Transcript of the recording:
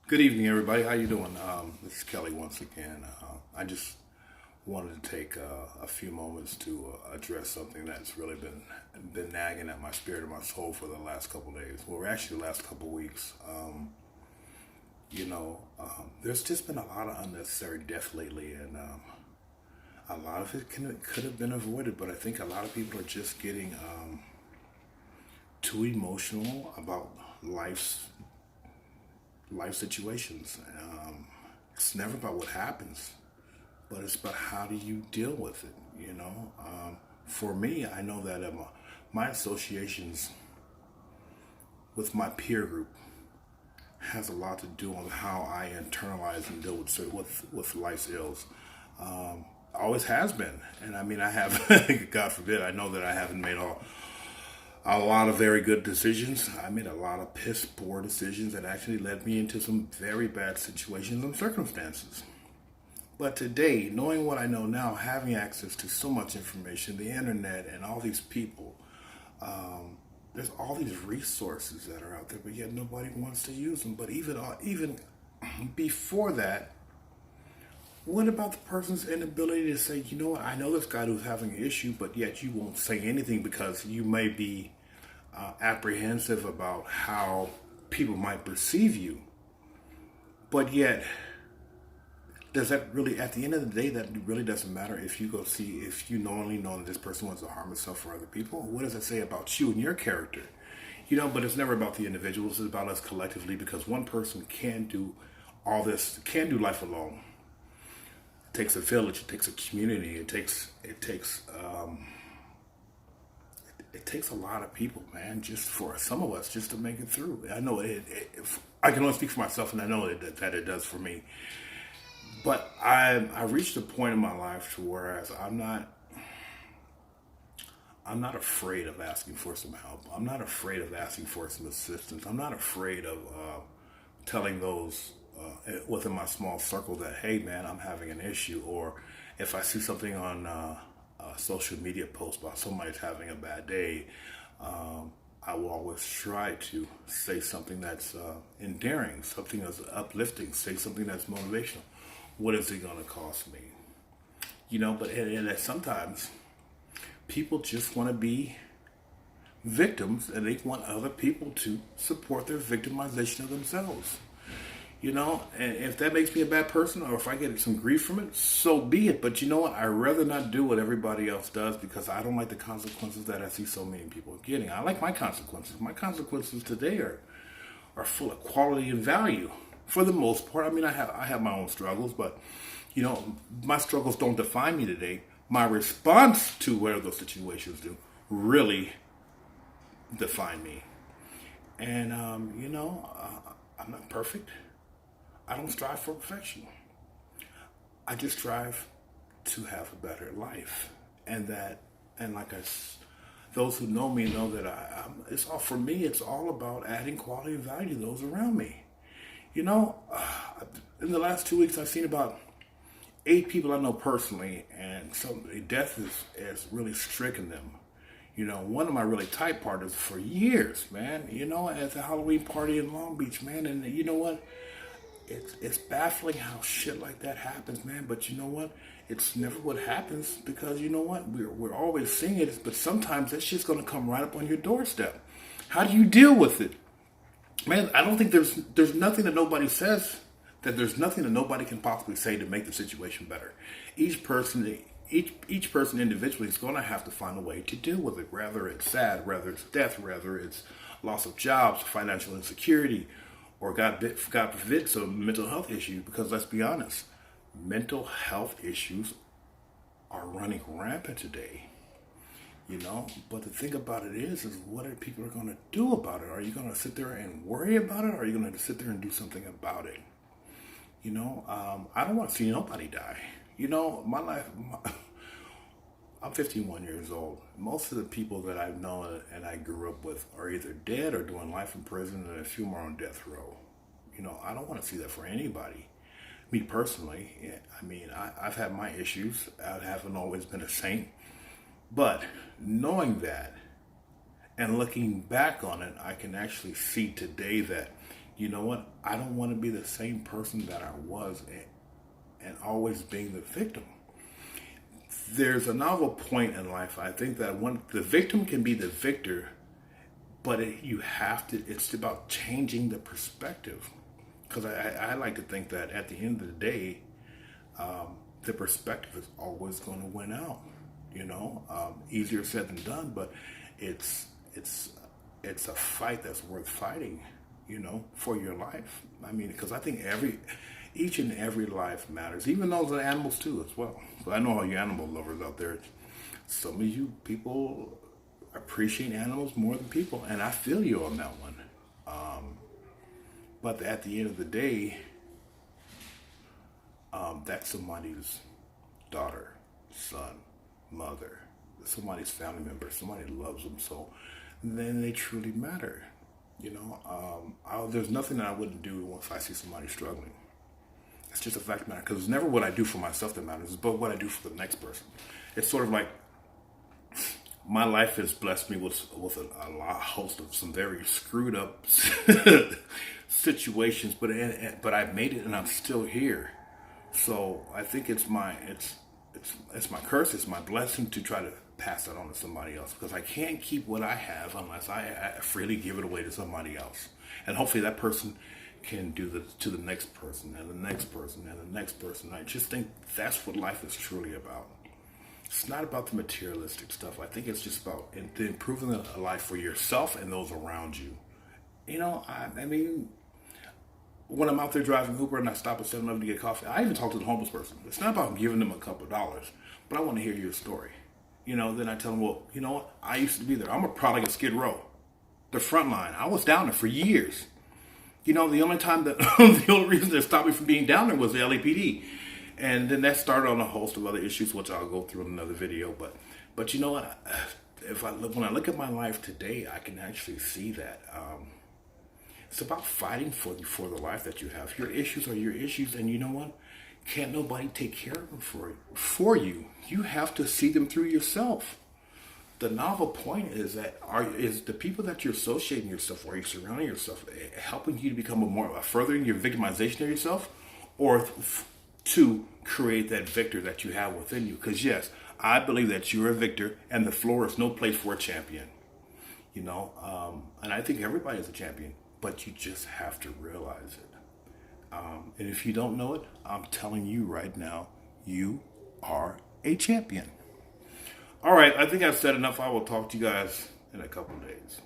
Good evening, everybody. How you doing? This is Kelly once again. I just wanted to take a few moments to address something that's really been nagging at my spirit and my soul for the last couple of days. Well, actually, the last couple of weeks. There's just been a lot of unnecessary death lately, and a lot of it could have been avoided. But I think a lot of people are just getting too emotional about life situations. It's never about what happens, but it's about how do you deal with it. For me, I know that my associations with my peer group has a lot to do on how I internalize and deal with life's ills. Always has been, and I mean, I have. God forbid, I know that I haven't made a lot of very good decisions. I made a lot of piss poor decisions that actually led me into some very bad situations and circumstances. But today, knowing what I know now, having access to so much information, the internet, and all these people, there's all these resources that are out there, but yet nobody wants to use them. But even before that, what about the person's inability to say, you know what, I know this guy who's having an issue, but yet you won't say anything because you may be apprehensive about how people might perceive you. But yet, does that really, at the end of the day, that really doesn't matter if you go see, if you knowingly know that this person wants to harm himself or other people? What does it say about you and your character? But it's never about the individuals, it's about us collectively, because one person can do all this, can do life alone. It takes a village, it takes a community, it takes a lot of people, man, just for some of us just to make it through. I know I can only speak for myself, and I know that it does for me. But I reached a point in my life to whereas I'm not afraid of asking for some help. I'm not afraid of asking for some assistance. I'm not afraid of telling those within my small circle that, hey, man, I'm having an issue. Or if I see something on a social media post about somebody's having a bad day, I will always try to say something that's endearing, something that's uplifting, say something that's motivational. What is it going to cost me? But and sometimes people just want to be victims, and they want other people to support their victimization of themselves. And if that makes me a bad person, or if I get some grief from it, so be it. But you know what? I'd rather not do what everybody else does, because I don't like the consequences that I see so many people getting. I like my consequences. My consequences today are full of quality and value for the most part. I mean, I have my own struggles, but my struggles don't define me today. My response to whatever those situations do really define me. And I'm not perfect. I don't strive for perfection. I just strive to have a better life, and those who know me know that it's all for me. It's all about adding quality and value to those around me. In the last 2 weeks, I've seen about 8 people I know personally, and death has really stricken them. One of my really tight partners for years, man. At the Halloween party in Long Beach, man, and you know what? It's baffling how shit like that happens, man. But you know what? It's never what happens, because you know what? We're always seeing it, but sometimes that shit's gonna come right up on your doorstep. How do you deal with it, man? I don't think there's nothing that nobody says, that there's nothing that nobody can possibly say to make the situation better. Each person individually is gonna have to find a way to deal with it. Whether it's sad, whether it's death, whether it's loss of jobs, financial insecurity, or God forbid, some mental health issue. Because let's be honest, mental health issues are running rampant today. But the thing about it is what are people going to do about it? Are you going to sit there and worry about it, or are you going to sit there and do something about it? I don't want to see nobody die. My life, I'm 51 years old. Most of the people that I've known and I grew up with are either dead or doing life in prison, and a few more on death row. I don't want to see that for anybody. Me personally, I mean, I've had my issues. I haven't always been a saint. But knowing that and looking back on it, I can actually see today that, you know what? I don't want to be the same person that I was and always being the victim. There's a novel point in life. I think that the victim can be the victor, but you have to. It's about changing the perspective, because I like to think that at the end of the day, the perspective is always going to win out. Easier said than done, but it's it's it's a fight that's worth fighting. For your life. I mean, because I think each and every life matters, even those are animals too as well. So I know all you animal lovers out there. Some of you people appreciate animals more than people, and I feel you on that one. But at the end of the day, that's somebody's daughter, son, mother, somebody's family member. Somebody loves them, so then they truly matter. There's nothing that I wouldn't do if I see somebody struggling. It's just a fact of the matter, because it's never what I do for myself that matters, but what I do for the next person. It's sort of like my life has blessed me with a host of some very screwed up situations, but I've made it and I'm still here. So I think it's my curse, it's my blessing to try to pass that on to somebody else, because I can't keep what I have unless I freely give it away to somebody else, and hopefully that person can do to the next person and the next person and the next person. I just think that's what life is truly about. It's not about the materialistic stuff. I think it's just about improving a life for yourself and those around you. I mean, when I'm out there driving Uber and I stop at 7-Eleven to get coffee, I even talk to the homeless person. It's not about giving them a couple of dollars, but I want to hear your story. Then I tell them, well, you know what? I used to be there. I'm a product of Skid Row, the front line. I was down there for years. The only reason they stopped me from being down there was the LAPD. And then that started on a host of other issues, which I'll go through in another video. But you know what? When I look at my life today, I can actually see that. It's about fighting for the life that you have. Your issues are your issues, and you know what? Can't nobody take care of them for you. You have to see them through yourself. The novel point is that is the people that you're associating yourself, or you're surrounding yourself, helping you to become furthering your victimization of yourself, or to create that victor that you have within you. Because yes, I believe that you're a victor, and the floor is no place for a champion. And I think everybody is a champion, but you just have to realize it. And if you don't know it, I'm telling you right now, you are a champion. All right, I think I've said enough. I will talk to you guys in a couple of days.